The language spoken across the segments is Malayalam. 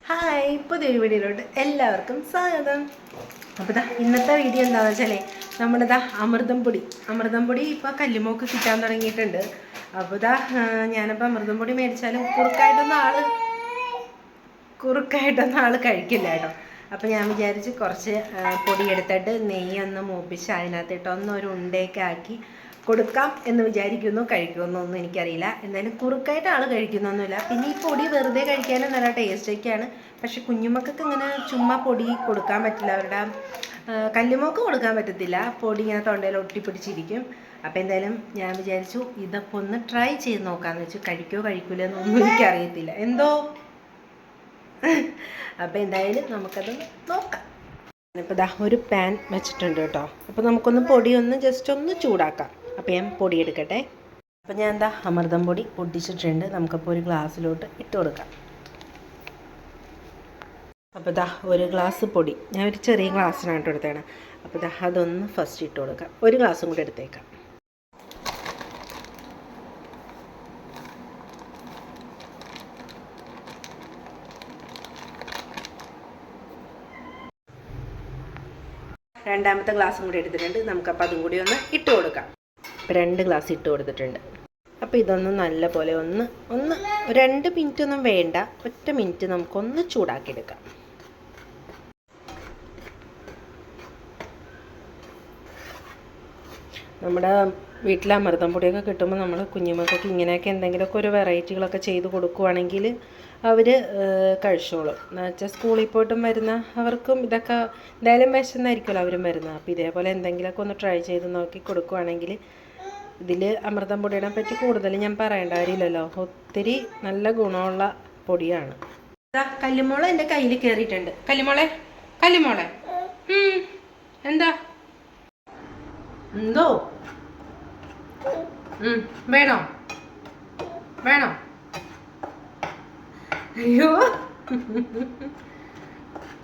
ഹായ്, പുതിയൊരു വീഡിയോയിലോട്ട് എല്ലാവർക്കും സ്വാഗതം. അപ്പോൾ ഇന്നത്തെ വീഡിയോ എന്താണെന്ന് വെച്ചാൽ നമ്മുടെ അമൃതം പൊടി ഇപ്പോൾ കല്ലുമോക്ക് കിട്ടാൻ തുടങ്ങിയിട്ടുണ്ട്. അപ്പോൾ ഞാനിപ്പോൾ അമൃതം പൊടി മേടിച്ചാലും കുറുക്കായിട്ടൊന്നും ആൾ കഴിക്കില്ല കേട്ടോ. അപ്പോൾ ഞാൻ വിചാരിച്ച് കുറച്ച് പൊടി എടുത്തിട്ട് നെയ്യൊന്ന് മൂപ്പിച്ച് അതിനകത്തിട്ട് ഒരു ഉണ്ടയൊക്കെ ആക്കി കൊടുക്കാം എന്ന് വിചാരിക്കുന്നു. കഴിക്കുമെന്നൊന്നും എനിക്കറിയില്ല. എന്തായാലും കുറുക്കായിട്ട് ആൾ കഴിക്കുന്നൊന്നുമില്ല. പിന്നെ ഈ പൊടി വെറുതെ കഴിക്കാനും നല്ല ടേസ്റ്റൊക്കെയാണ്. പക്ഷെ കുഞ്ഞുമക്കൾക്ക് ഇങ്ങനെ ചുമ്മാ പൊടി കൊടുക്കാൻ പറ്റില്ല. അവരുടെ കല്ലുമോക്ക് കൊടുക്കാൻ പറ്റത്തില്ല. പൊടി ഇങ്ങനെ തൊണ്ടയിൽ ഒട്ടിപ്പിടിച്ചിരിക്കും. അപ്പോൾ എന്തായാലും ഞാൻ വിചാരിച്ചു ഇതൊക്കെ ഒന്ന് ട്രൈ ചെയ്ത് നോക്കാമെന്ന് വെച്ചു. കഴിക്കില്ല എന്നൊന്നും എനിക്കറിയത്തില്ല എന്തോ. അപ്പോൾ എന്തായാലും നമുക്കത് നോക്കാം. ഇപ്പോൾ ഒരു പാൻ വെച്ചിട്ടുണ്ട് കേട്ടോ. അപ്പോൾ നമുക്കൊന്ന് പൊടി ജസ്റ്റ് ഒന്ന് ചൂടാക്കാം. അപ്പോൾ ഞാൻ പൊടി എടുക്കട്ടെ. അപ്പോൾ ഞാൻ അമൃതം പൊടി പൊടിച്ചിട്ടുണ്ട്. നമുക്കപ്പോൾ ഒരു ഗ്ലാസ്സിലോട്ട് ഇട്ട് കൊടുക്കാം. അപ്പോൾ ഒരു ഗ്ലാസ് പൊടി ഞാൻ ഒരു ചെറിയ ഗ്ലാസ്സിനായിട്ട് എടുത്തേണ്. അപ്പോൾ അതൊന്ന് ഫസ്റ്റ് ഇട്ട് കൊടുക്കാം. ഒരു ഗ്ലാസ്സും കൂടി എടുത്തേക്കാം. രണ്ടാമത്തെ ഗ്ലാസ്സും കൂടി എടുത്തിട്ടുണ്ട്. നമുക്കപ്പോൾ അതും കൂടി ഒന്ന് ഇട്ട് കൊടുക്കാം. അപ്പോൾ 2 ഗ്ലാസ് ഇട്ട് കൊടുത്തിട്ടുണ്ട്. അപ്പോൾ ഇതൊന്ന് നല്ല പോലെ ഒന്ന് 2 മിനിറ്റ് ഒന്നും വേണ്ട, 1 മിനിറ്റ് നമുക്കൊന്ന് ചൂടാക്കിയെടുക്കാം. നമ്മുടെ വീട്ടിലെ അമൃതം പൊടിയൊക്കെ കിട്ടുമ്പോൾ നമ്മൾ കുഞ്ഞുമക്കൾക്ക് ഇങ്ങനെയൊക്കെ എന്തെങ്കിലുമൊക്കെ ഒരു വെറൈറ്റികളൊക്കെ ചെയ്ത് കൊടുക്കുവാണെങ്കിൽ അവർ കഴിച്ചോളും. എന്ന് വെച്ചാൽ സ്കൂളിൽ പോയിട്ടും വരുന്ന അവർക്കും ഇതൊക്കെ എന്തായാലും വിശന്നായിരിക്കുമല്ലോ അവരും വരുന്നത്. അപ്പോൾ ഇതേപോലെ എന്തെങ്കിലുമൊക്കെ ഒന്ന് ട്രൈ ചെയ്ത് നോക്കി കൊടുക്കുവാണെങ്കിൽ ഇതിൽ അമൃതം പൊടിയെ പറ്റി കൂടുതൽ ഞാൻ പറയേണ്ട കാര്യമില്ലല്ലോ. ഒത്തിരി നല്ല ഗുണമുള്ള പൊടിയാണ്. കല്ലുമോളെ എൻ്റെ കയ്യിൽ കയറിയിട്ടുണ്ട്. കല്ലുമോളെ എന്താ എന്തോ വേണോ അയ്യോ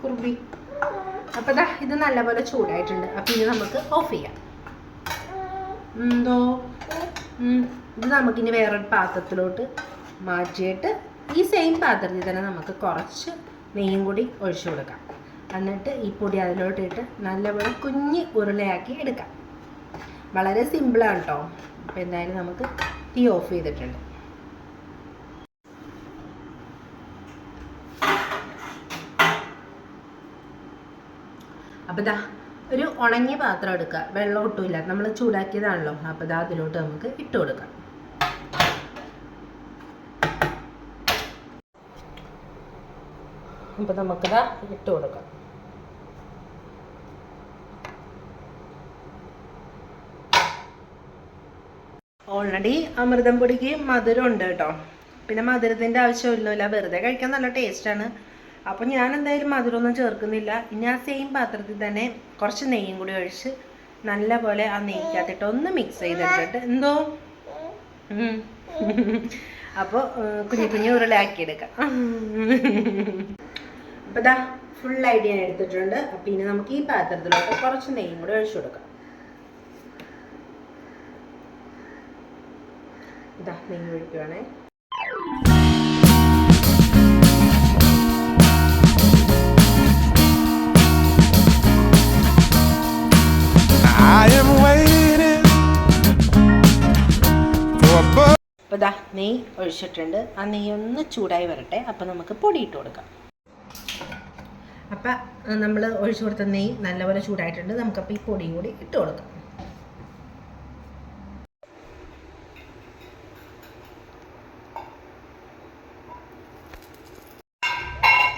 കുറുമ്പി. അപ്പോൾ ഇത് നല്ലപോലെ ചൂടായിട്ടുണ്ട്. അപ്പം ഇനി നമുക്ക് ഓഫ് ചെയ്യാം. എന്തോ ഇത് നമുക്കിനി വേറൊരു പാത്രത്തിലോട്ട് മാറ്റിയിട്ട് ഈ സെയിം പാത്രത്തിൽ തന്നെ നമുക്ക് കുറച്ച് നെയ്യും കൂടി ഒഴിച്ചു കൊടുക്കാം. എന്നിട്ട് ഈ പൊടി അതിലോട്ടിട്ട് നല്ലപോലെ കുഞ്ഞ് ഉരുളയാക്കി എടുക്കാം. വളരെ സിമ്പിളാണ് കേട്ടോ. അപ്പോൾ എന്തായാലും നമുക്ക് തീ ഓഫ് ചെയ്തിട്ടുണ്ട്. അപ്പോൾ ഒരു ഉണങ്ങിയ പാത്രം എടുക്കുക. വെള്ളം ഒട്ടുമില്ല, നമ്മൾ ചൂടാക്കിയതാണല്ലോ. അപ്പോൾ അതിലോട്ട് നമുക്ക് ഇട്ട് കൊടുക്കാം. അപ്പോൾ നമുക്കിതാ ഇട്ട് കൊടുക്കാം. ഓൾറെഡി അമൃതം പൊടിക്ക് മധുരം ഉണ്ട് കേട്ടോ. പിന്നെ മധുരത്തിൻ്റെ ആവശ്യമില്ല, വെറുതെ കഴിക്കാൻ നല്ല ടേസ്റ്റാണ്. അപ്പോൾ ഞാൻ എന്തായാലും മധുരമൊന്നും ചേർക്കുന്നില്ല. ഇനി ആ സെയിം പാത്രത്തിൽ തന്നെ കുറച്ച് നെയ്യും കൂടി ഒഴിച്ച് നല്ല പോലെ ആ നെയ്ക്കകത്തിട്ട് ഒന്ന് മിക്സ് ചെയ്തെടുത്തിട്ട് എന്തോ അപ്പോൾ കുഞ്ഞു ഉരുളയാക്കിയെടുക്കാം. അപ്പോൾ ഫുള്ളായിട്ട് ഞാൻ എടുത്തിട്ടുണ്ട്. അപ്പോൾ ഇനി നമുക്ക് ഈ പാത്രത്തിലോട്ട് കുറച്ച് നെയ്യും കൂടി ഒഴിച്ചു കൊടുക്കാം. നെയ്യ് ഒഴിക്കുവാണേ. അപ്പോൾ നെയ്യ് ഒഴിച്ചിട്ടുണ്ട്. ആ നെയ്യ് ഒന്ന് ചൂടായി വരട്ടെ. അപ്പോൾ നമുക്ക് പൊടി ഇട്ട് കൊടുക്കാം. അപ്പം നമ്മൾ ഒഴിച്ചു കൊടുത്ത നെയ്യ് നല്ലപോലെ ചൂടായിട്ടുണ്ട്. നമുക്കപ്പോൾ ഈ പൊടിയും കൂടി ഇട്ട് കൊടുക്കാം.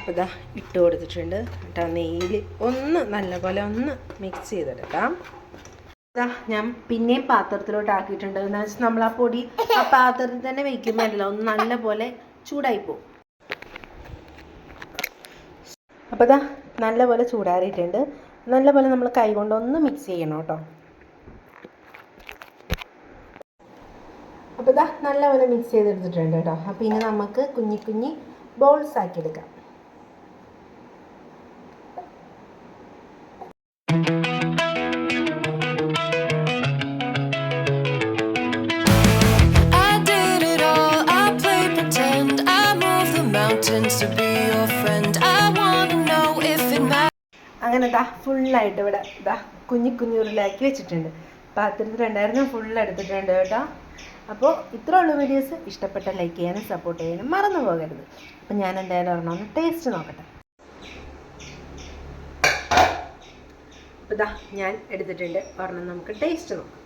അപ്പോൾ ഇട്ട് കൊടുത്തിട്ടുണ്ട്. എന്നിട്ട് ആ നെയ്യിൽ ഒന്ന് നല്ലപോലെ ഒന്ന് മിക്സ് ചെയ്തെടുക്കാം. ഞാൻ പിന്നെയും പാത്രത്തിലോട്ട് ആക്കിയിട്ടുണ്ട്. എന്ന് വെച്ചാൽ നമ്മൾ ആ പൊടി ആ പാത്രത്തിൽ തന്നെ വയ്ക്കുമ്പോഴല്ലോ ഒന്ന് നല്ലപോലെ ചൂടായി പോകും. അപ്പോൾ നല്ലപോലെ ചൂടാറിയിട്ടുണ്ട്. നല്ലപോലെ നമ്മൾ കൈ കൊണ്ടൊന്ന് മിക്സ് ചെയ്യണം കേട്ടോ. അപ്പോൾ നല്ലപോലെ മിക്സ് ചെയ്തെടുത്തിട്ടുണ്ട് കേട്ടോ. അപ്പോൾ ഇനി നമുക്ക് കുഞ്ഞി ബോൾസ് ആക്കി എടുക്കാം. mountains to be your friend. ഞാനിതാ ഫുള്ളായിട്ട് ഇവിടെ ഇതാ കുഞ്ഞുരുളാക്കി വെച്ചിട്ടുണ്ട്. പാത്രത്തിലുണ്ടായിരുന്നു, ഫുൾ എടുത്തിട്ടുണ്ട് കേട്ടോ. അപ്പോൾ ഇത്ര ഉള്ള വീഡിയോസ്. ഇഷ്ടപ്പെട്ട ലൈക്ക് ചെയ്യാനും സപ്പോർട്ട് ചെയ്യാനും മറന്നു പോകരുത്. അപ്പം ഞാൻ എന്തായാലും ഒരെണ്ണം ഒന്ന് ടേസ്റ്റ് നോക്കട്ടെ. അപ്പോൾ ഇതാ ഞാൻ എടുത്തിട്ടുണ്ട് ഒരെണ്ണം, നമുക്ക് ടേസ്റ്റ് നോക്കാം.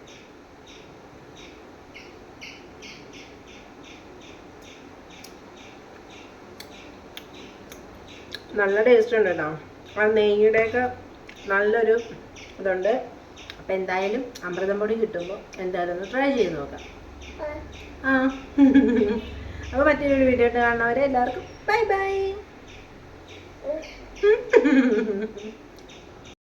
നല്ല ടേസ്റ്റ് ഉണ്ട് കേട്ടോ. ആ നെയ്യുടെയൊക്കെ നല്ലൊരു ഇതുണ്ട്. അപ്പം എന്തായാലും അമൃതം പൊടി കിട്ടുമ്പോൾ എന്തായാലും ഒന്ന് ട്രൈ ചെയ്ത് നോക്കാം. അപ്പോൾ മറ്റൊരു വീഡിയോ ഇട്ട് കാണുന്നവരെ എല്ലാവർക്കും ബൈ ബൈ.